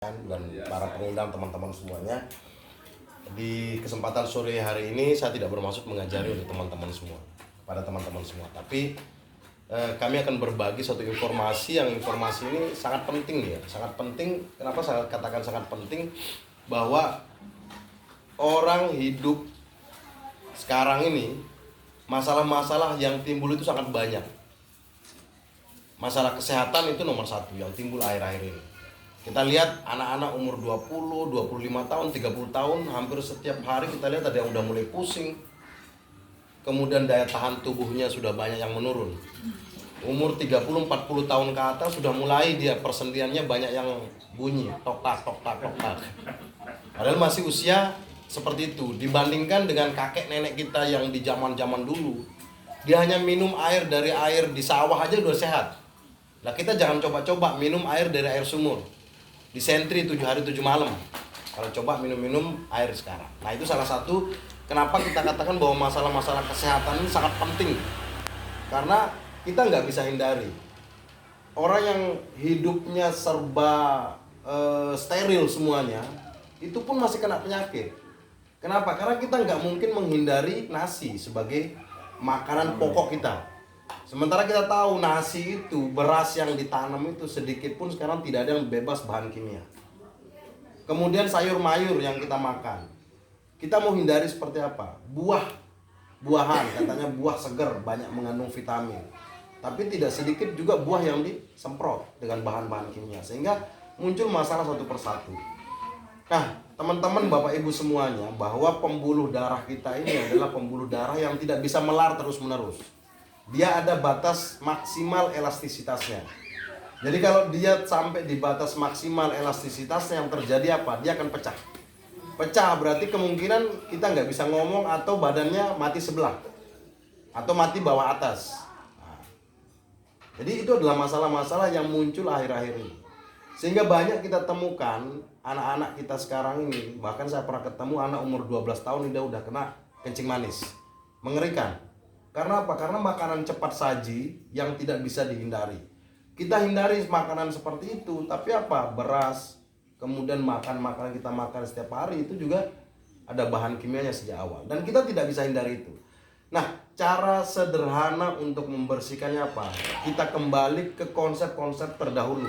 dan para pengundang teman-teman semuanya. Di kesempatan sore hari ini saya tidak bermaksud mengajari untuk teman-teman semua, pada teman-teman semua, tapi kami akan berbagi satu informasi yang informasi ini sangat penting ya, sangat penting. Kenapa saya katakan sangat penting? Bahwa orang hidup sekarang ini, masalah-masalah yang timbul itu sangat banyak. Masalah kesehatan itu nomor satu yang timbul akhir-akhir ini. Kita lihat anak-anak umur 20, 25 tahun, 30 tahun, hampir setiap hari kita lihat ada yang udah mulai pusing. Kemudian daya tahan tubuhnya sudah banyak yang menurun. Umur 30, 40 tahun ke atas sudah mulai dia persendiannya banyak yang bunyi, tok-tak, tok-tak, tok-tak. Padahal masih usia seperti itu. Dibandingkan dengan kakek nenek kita yang di zaman-zaman dulu, dia hanya minum air dari air di sawah aja udah sehat. Nah, kita jangan coba-coba minum air dari air sumur di sentri 7 hari 7 malam. Kalau coba minum-minum air sekarang. Nah, itu salah satu kenapa kita katakan bahwa masalah-masalah kesehatan ini sangat penting. Karena kita nggak bisa hindari. Orang yang hidupnya serba steril semuanya, itu pun masih kena penyakit. Kenapa? Karena kita nggak mungkin menghindari nasi sebagai makanan pokok kita. Sementara kita tahu nasi itu, beras yang ditanam itu sedikit pun sekarang tidak ada yang bebas bahan kimia. Kemudian sayur mayur yang kita makan, kita mau hindari seperti apa? Buahan, katanya buah segar banyak mengandung vitamin. Tapi tidak sedikit juga buah yang disemprot dengan bahan-bahan kimia, sehingga muncul masalah satu persatu. Nah, teman-teman, bapak ibu semuanya, bahwa pembuluh darah kita ini adalah pembuluh darah yang tidak bisa melar terus-menerus. Dia ada batas maksimal elastisitasnya. Jadi kalau dia sampai di batas maksimal elastisitasnya, yang terjadi apa? Dia akan pecah. Pecah berarti kemungkinan kita nggak bisa ngomong atau badannya mati sebelah atau mati bawah atas. Nah, jadi itu adalah masalah-masalah yang muncul akhir-akhir ini. Sehingga banyak kita temukan anak-anak kita sekarang ini, bahkan saya pernah ketemu anak umur 12 tahun dia udah kena kencing manis. Mengerikan. Karena apa? Karena makanan cepat saji yang tidak bisa dihindari. Kita hindari makanan seperti itu, tapi apa? Beras, kemudian makanan kita makan setiap hari itu juga ada bahan kimianya sejak awal. Dan kita tidak bisa hindari itu. Nah, cara sederhana untuk membersihkannya apa? Kita kembali ke konsep-konsep terdahulu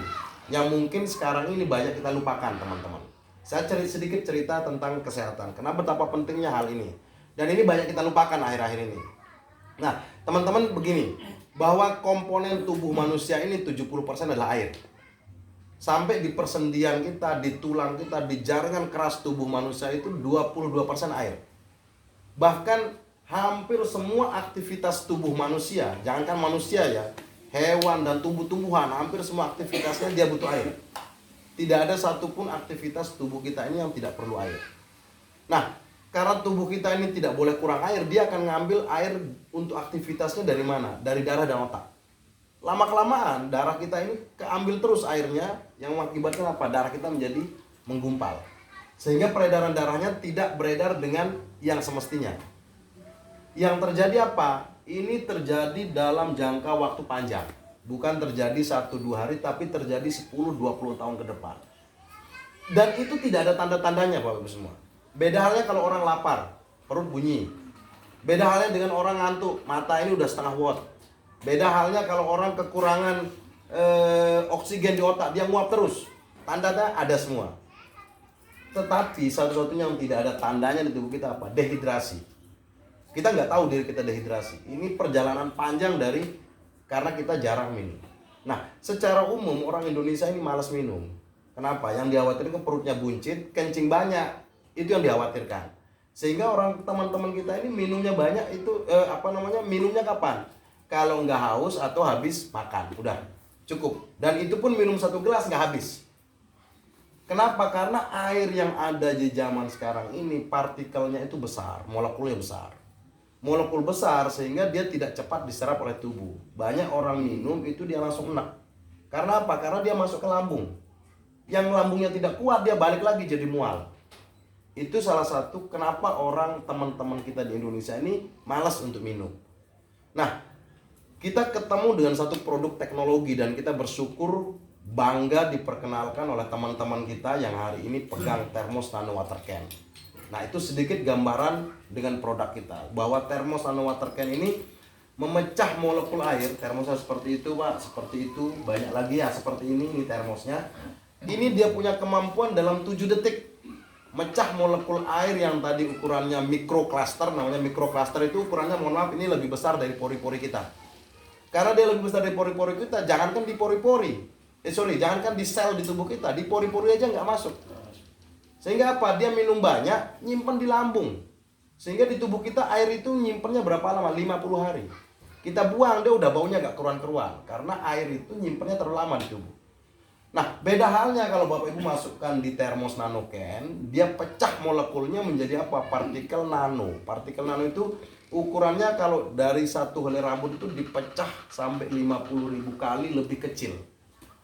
yang mungkin sekarang ini banyak kita lupakan, teman-teman. Saya sedikit cerita tentang kesehatan. Kenapa betapa pentingnya hal ini? Dan ini banyak kita lupakan akhir-akhir ini. Nah, teman-teman begini, bahwa komponen tubuh manusia ini 70% adalah air. Sampai di persendian kita, di tulang kita, di jaringan keras tubuh manusia itu 22% air. Bahkan hampir semua aktivitas tubuh manusia, jangankan manusia ya, hewan dan tumbuh-tumbuhan, hampir semua aktivitasnya dia butuh air. Tidak ada satupun aktivitas tubuh kita ini yang tidak perlu air. Nah, karena tubuh kita ini tidak boleh kurang air, dia akan ngambil air untuk aktivitasnya dari mana? Dari darah dan otak. Lama-kelamaan darah kita ini keambil terus airnya, yang mengakibatkan apa? Darah kita menjadi menggumpal. Sehingga peredaran darahnya tidak beredar dengan yang semestinya. Yang terjadi apa? Ini terjadi dalam jangka waktu panjang. Bukan terjadi 1-2 hari, tapi terjadi 10-20 tahun ke depan. Dan itu tidak ada tanda-tandanya Bapak Ibu semua. Beda halnya kalau orang lapar, perut bunyi. Beda halnya dengan orang ngantuk, mata ini udah setengah watt. Beda halnya kalau orang kekurangan oksigen di otak, dia nguap terus. Tandanya ada semua. Tetapi satu-satunya yang tidak ada tandanya di tubuh kita apa? Dehidrasi. Kita nggak tahu diri kita dehidrasi. Ini perjalanan panjang karena kita jarang minum. Nah, secara umum orang Indonesia ini malas minum. Kenapa? Yang dikhawatirkan perutnya buncit, kencing banyak. Itu yang dikhawatirkan. Sehingga teman-teman kita ini minumnya banyak itu minumnya kapan? Kalau nggak haus atau habis makan, udah cukup. Dan itu pun minum 1 gelas nggak habis. Kenapa? Karena air yang ada di zaman sekarang ini partikelnya itu besar, molekulnya besar. Molekul besar sehingga dia tidak cepat diserap oleh tubuh. Banyak orang minum itu dia langsung enak. Karena apa? Karena dia masuk ke lambung. Yang lambungnya tidak kuat dia balik lagi jadi mual. Itu salah satu kenapa teman-teman kita di Indonesia ini malas untuk minum. Nah, kita ketemu dengan satu produk teknologi dan kita bersyukur bangga diperkenalkan oleh teman-teman kita yang hari ini pegang Thermos Nano Water Can. Nah, itu sedikit gambaran dengan produk kita, bahwa Thermos Nano Water Can ini memecah molekul air. Termosnya seperti itu, Pak, seperti itu, banyak lagi ya seperti ini termosnya. Ini dia punya kemampuan dalam 7 detik mecah molekul air yang tadi ukurannya mikrokluster. Namanya mikrokluster itu ukurannya, mohon maaf, ini lebih besar dari pori-pori kita. Karena dia lebih besar dari pori-pori kita, jangankan di pori-pori, jangankan di sel di tubuh kita, di pori-pori aja nggak masuk. Sehingga apa? Dia minum banyak, nyimpen di lambung. Sehingga di tubuh kita air itu nyimpennya berapa lama? 50 hari. Kita buang, dia udah baunya nggak keruan-keruan. Karena air itu nyimpennya terlalu lama di tubuh. Nah, beda halnya kalau Bapak Ibu masukkan di Thermos Nano Can, dia pecah molekulnya menjadi apa? Partikel nano. Partikel nano itu ukurannya kalau dari satu helai rambut itu dipecah sampai 50.000 kali lebih kecil.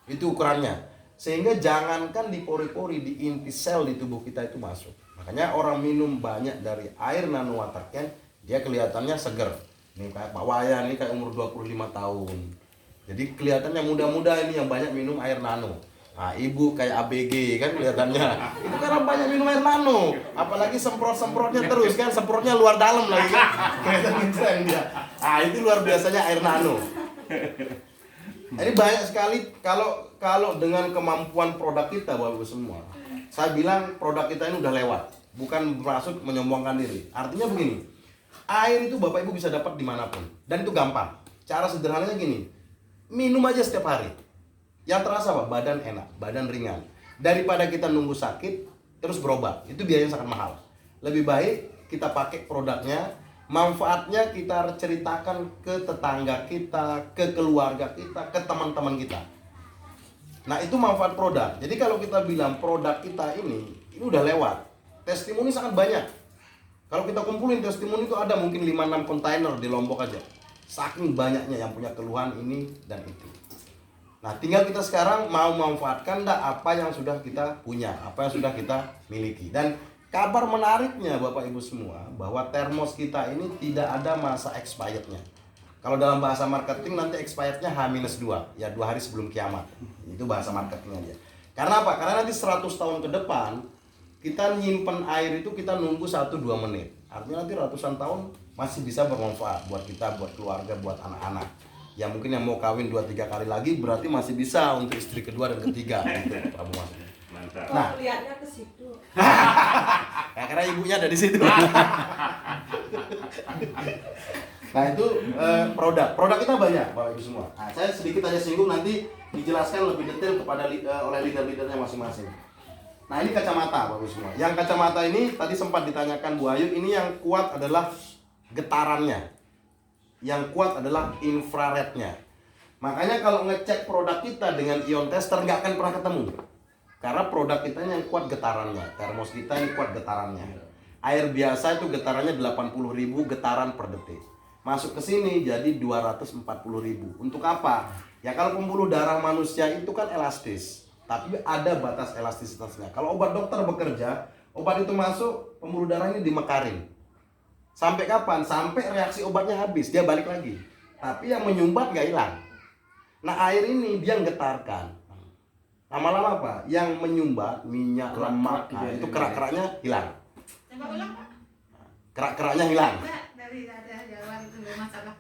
Itu ukurannya. Sehingga jangankan di pori-pori, di inti sel di tubuh kita itu masuk. Makanya orang minum banyak dari air Nano Water Can, dia kelihatannya seger. Nih kayak Pak Wayan, ini kayak umur 25 tahun. Jadi kelihatannya muda-muda ini yang banyak minum air nano. Nah, ibu kayak ABG kan kelihatannya. Itu karena banyak minum air nano. Apalagi semprot-semprotnya terus kan, semprotnya luar dalam lagi kan. Kelihatan keren dia. Nah, itu luar biasanya air nano. Ini banyak sekali kalau dengan kemampuan produk kita Bapak Ibu semua. Saya bilang produk kita ini udah lewat. Bukan bermaksud menyombongkan diri. Artinya begini. Air itu Bapak Ibu bisa dapat dimanapun. Dan itu gampang. Cara sederhananya gini. Minum aja setiap hari. Yang terasa apa? Badan enak, badan ringan. Daripada kita nunggu sakit terus berobat, itu biayanya sangat mahal. Lebih baik kita pakai produknya, manfaatnya kita ceritakan ke tetangga kita, ke keluarga kita, ke teman-teman kita. Nah, itu manfaat produk. Jadi kalau kita bilang produk kita ini udah lewat. Testimoni sangat banyak. Kalau kita kumpulin testimoni itu ada mungkin 5-6 kontainer di Lombok aja. Saking banyaknya yang punya keluhan ini dan itu. Nah, tinggal kita sekarang mau memanfaatkan apa yang sudah kita punya, apa yang sudah kita miliki. Dan kabar menariknya Bapak Ibu semua, bahwa termos kita ini tidak ada masa expirednya. Kalau dalam bahasa marketing nanti expirednya H-2, ya 2 hari sebelum kiamat. Itu bahasa marketingnya dia. Karena apa? Karena nanti 100 tahun ke depan kita nyimpen air itu kita nunggu 1-2 menit. Artinya nanti ratusan tahun masih bisa bermanfaat buat kita, buat keluarga, buat anak-anak. Ya mungkin yang mau kawin 2-3 kali lagi berarti masih bisa untuk istri kedua dan ketiga gitu, Prabu Mas. Mantap. Nah, lihatnya ke situ. Ya, karena ibunya ada di situ. Nah, itu produk kita banyak Bapak Ibu semua. Nah, saya sedikit aja singgung, nanti dijelaskan lebih detail kepada oleh leader-leadernya masing-masing. Nah, ini kacamata Bapak Ibu semua. Yang kacamata ini tadi sempat ditanyakan Bu Ayu, ini yang kuat adalah getarannya. Yang kuat adalah infrarednya. Makanya kalau ngecek produk kita dengan ion tester nggak akan pernah ketemu. Karena produk kita yang kuat getarannya. Termos kita ini kuat getarannya. Air biasa itu getarannya 80.000 getaran per detik. Masuk ke sini jadi 240.000. Untuk apa? Ya kalau pembuluh darah manusia itu kan elastis. Tapi ada batas elastisitasnya. Kalau obat dokter bekerja, obat itu masuk, pembuluh darah ini dimekarin. Sampai kapan? Sampai reaksi obatnya habis, dia balik lagi. Tapi yang menyumbat nggak hilang. Nah, air ini dia getarkan. Lama-lama apa? Yang menyumbat, minyak, lemak, itu kerak-keraknya hilang. Coba ulang, Pak. Kerak-keraknya hilang. Dari ada jalan itu masalah.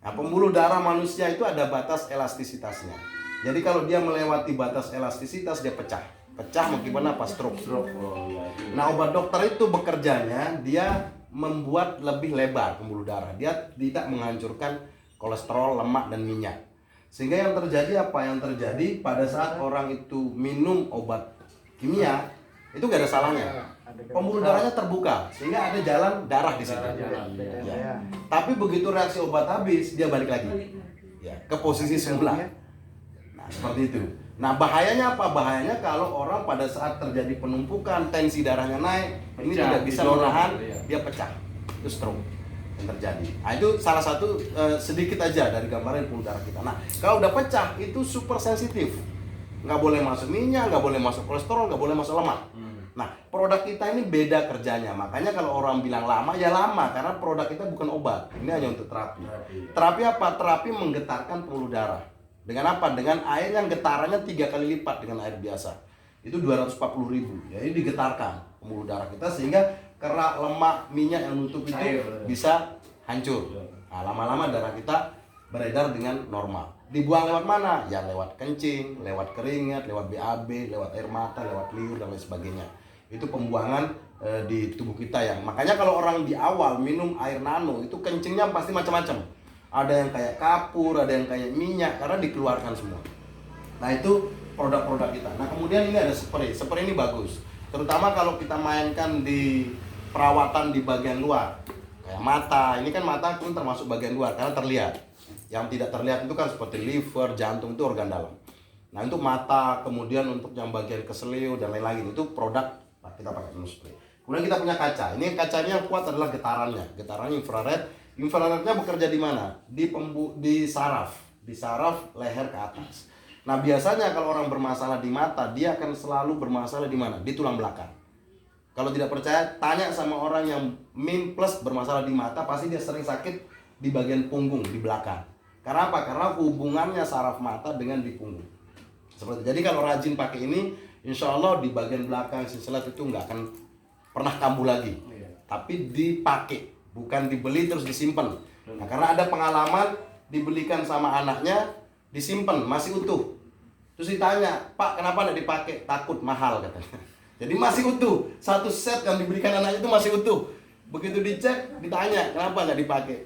Nah, pembuluh darah manusia itu ada batas elastisitasnya. Jadi kalau dia melewati batas elastisitas, dia pecah. Pecah mungkin apa? Stroke. Nah, obat dokter itu bekerjanya, dia membuat lebih lebar pembuluh darah. Dia tidak menghancurkan kolesterol, lemak, dan minyak. Sehingga yang terjadi apa? Yang terjadi pada saat orang itu minum obat kimia, itu gak ada salahnya. Pembuluh darahnya terbuka, sehingga ada jalan darah di situ. Ya. Tapi begitu reaksi obat habis, dia balik lagi ya, ke posisi semula. Nah, seperti itu. Nah, bahayanya apa? Bahayanya kalau orang pada saat terjadi penumpukan, tensi darahnya naik, ini tidak bisa menahan, dia pecah. Itu stroke yang terjadi. Nah, itu salah satu sedikit aja dari gambaran pembuluh darah kita. Nah, kalau udah pecah, itu super sensitif. Nggak boleh masuk minyak, nggak boleh masuk kolesterol, nggak boleh masuk lemak. Nah, produk kita ini beda kerjanya. Makanya kalau orang bilang lama, ya lama. Karena produk kita bukan obat. Ini hanya untuk terapi. Terapi apa? Terapi menggetarkan pembuluh darah. Dengan apa? Dengan air yang getarannya 3 kali lipat dengan air biasa. Itu 240.000. Jadi digetarkan pembuluh darah kita sehingga kerak, lemak, minyak yang nutup itu bisa hancur. Nah, lama-lama darah kita beredar dengan normal. Dibuang lewat mana? Ya lewat kencing, lewat keringat, lewat BAB, lewat air mata, lewat liur dan lain sebagainya. Itu pembuangan di tubuh kita yang makanya kalau orang di awal minum air nano itu kencingnya pasti macam-macam. Ada yang kayak kapur, ada yang kayak minyak karena dikeluarkan semua. Nah, itu produk-produk kita. Nah, kemudian ini ada spray. Spray ini bagus. Terutama kalau kita mainkan di perawatan di bagian luar. Kayak mata. Ini kan mata pun termasuk bagian luar karena terlihat. Yang tidak terlihat itu kan seperti liver, jantung itu organ dalam. Nah, untuk mata, kemudian untuk yang bagian keselio dan lain-lain itu produk kita pakai nano spray. Kemudian kita punya kaca. Ini kacanya yang kuat adalah getarannya. Getarannya infrared. Infrarednya bekerja di mana? Di saraf. Di saraf leher ke atas. Nah, biasanya kalau orang bermasalah di mata, dia akan selalu bermasalah di mana? Di tulang belakang. Kalau tidak percaya, tanya sama orang yang min plus bermasalah di mata, pasti dia sering sakit di bagian punggung, di belakang. Karena apa? Karena hubungannya saraf mata dengan di punggung. Seperti jadi kalau rajin pakai ini, insya Allah di bagian belakang sinselat itu nggak akan pernah kambuh lagi. Tapi dipakai, bukan dibeli terus disimpan. Nah, karena ada pengalaman dibelikan sama anaknya, disimpan masih utuh. Terus ditanya, Pak, kenapa nggak dipakai? Takut mahal katanya. Jadi masih utuh. Satu set yang diberikan anak itu masih utuh. Begitu dicek, ditanya, kenapa nggak dipakai?